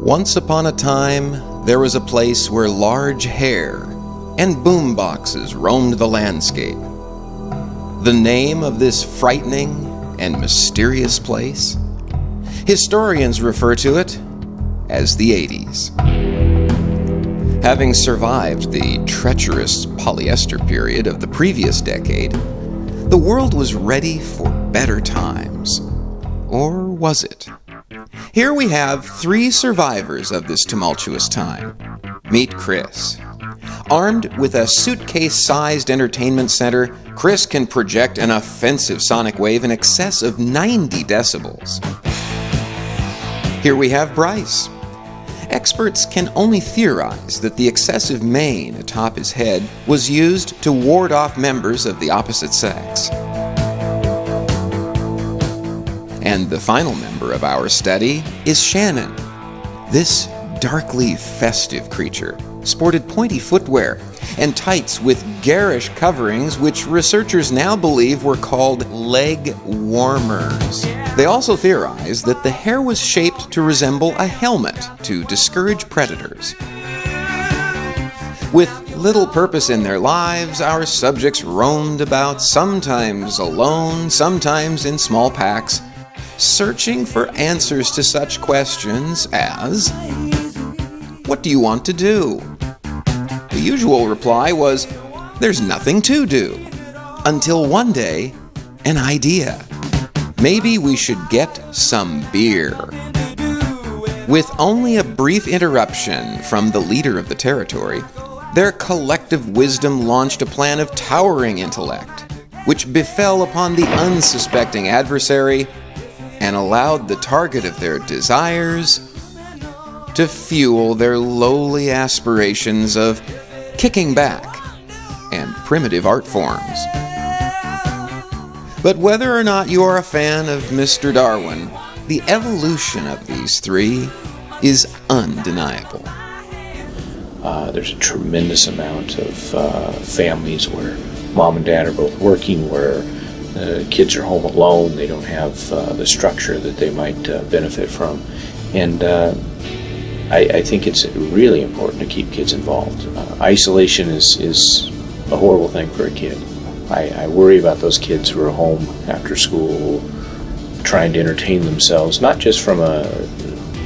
Once upon a time, there was a place where large hair and boom boxes roamed the landscape. The name of this frightening and mysterious place? Historians refer to it as the 80s. Having survived the treacherous polyester period of the previous decade, the world was ready for better times. Or was it? Here we have three survivors of this tumultuous time. Meet Chris. Armed with a suitcase-sized entertainment center, Chris can project an offensive sonic wave in excess of 90 decibels. Here we have Bryce. Experts can only theorize that the excessive mane atop his head was used to ward off members of the opposite sex. And the final member of our study is Shannon. This darkly festive creature sported pointy footwear and tights with garish coverings which researchers now believe were called leg warmers. They also theorize that the hair was shaped to resemble a helmet to discourage predators. With little purpose in their lives, our subjects roamed about, sometimes alone, sometimes in small packs, searching for answers to such questions as, what do you want to do? The usual reply was, there's nothing to do. Until one day, an idea. Maybe we should get some beer. With only a brief interruption from the leader of the territory, their collective wisdom launched a plan of towering intellect, which befell upon the unsuspecting adversary and allowed the target of their desires to fuel their lowly aspirations of kicking back and primitive art forms. But whether or not you are a fan of Mr. Darwin, the evolution of these three is undeniable. There's a tremendous amount of families where mom and dad are both working, where kids are home alone, they don't have the structure that they might benefit from. And I think it's really important to keep kids involved. Isolation is a horrible thing for a kid. I worry about those kids who are home after school trying to entertain themselves, not just from a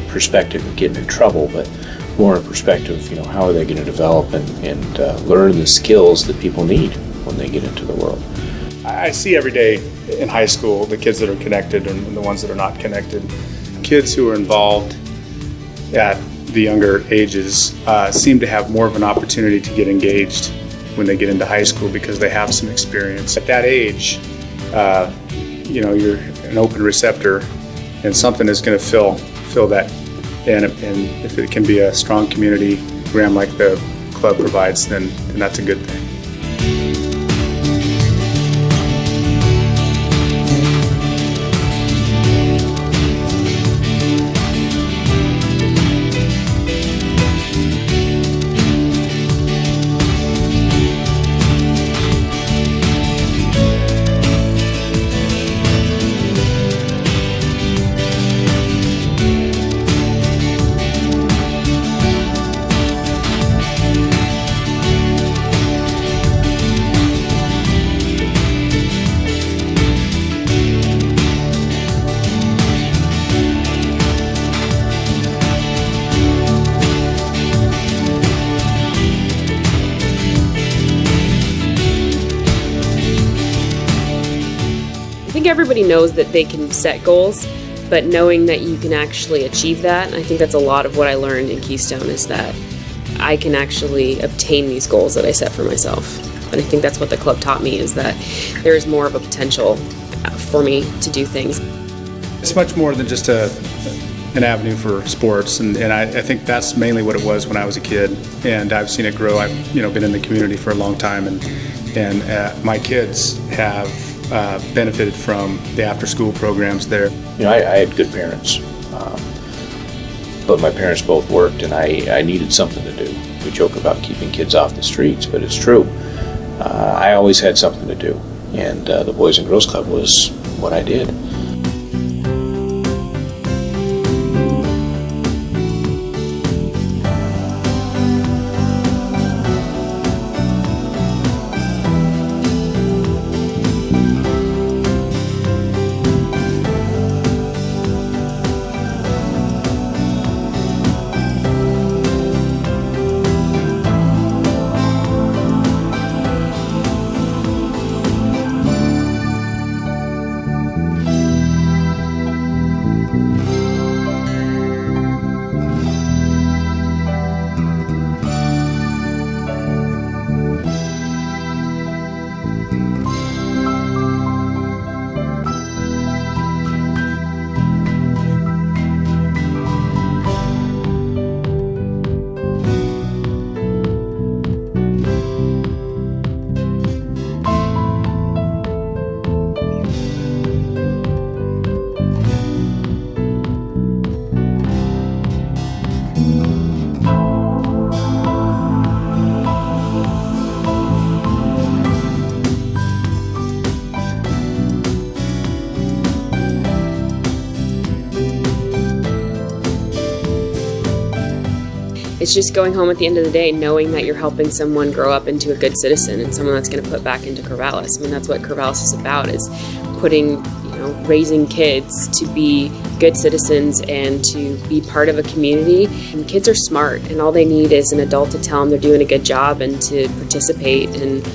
perspective of getting in trouble, but more a perspective, how are they going to develop and learn the skills that people need when they get into the world. I see every day in high school the kids that are connected and the ones that are not connected. Kids who are involved at the younger ages seem to have more of an opportunity to get engaged when they get into high school because they have some experience. At that age, you're an open receptor and something is going to fill that. And if it can be a strong community program like the club provides, then that's a good thing. I think everybody knows that they can set goals, but knowing that you can actually achieve that, and I think that's a lot of what I learned in Keystone, is that I can actually obtain these goals that I set for myself. And I think that's what the club taught me, is that there is more of a potential for me to do things. It's much more than just an avenue for sports, and I think that's mainly what it was when I was a kid, and I've seen it grow. I've been in the community for a long time, and my kids have benefited from the after-school programs there. I had good parents, but my parents both worked, and I needed something to do. We joke about keeping kids off the streets, but it's true. I always had something to do, and the Boys and Girls Club was what I did. it's just going home at the end of the day knowing that you're helping someone grow up into a good citizen and someone that's going to put back into Corvallis. I mean, that's what Corvallis is about, is putting, raising kids to be good citizens and to be part of a community. And kids are smart, and all they need is an adult to tell them they're doing a good job and to participate and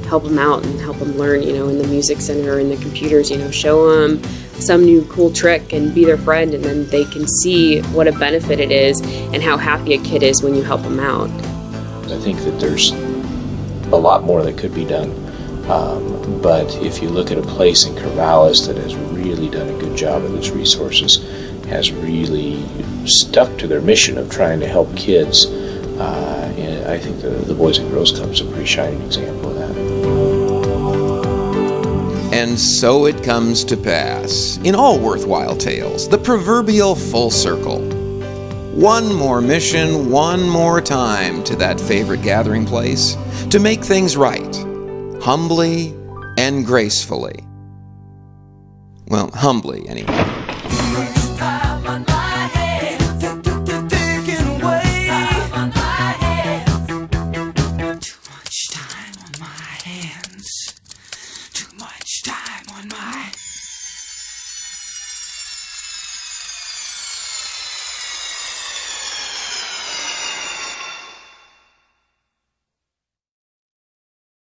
help them out and help them learn, in the music center or in the computers, show them some new cool trick and be their friend, and then they can see what a benefit it is and how happy a kid is when you help them out. I think that there's a lot more that could be done, but if you look at a place in Corvallis that has really done a good job of its resources, has really stuck to their mission of trying to help kids, and I think the Boys and Girls Club is a pretty shining example of that. And so it comes to pass, in all worthwhile tales, the proverbial full circle. One more mission, one more time to that favorite gathering place, to make things right, humbly and gracefully. Well, humbly, anyway. Too much time on my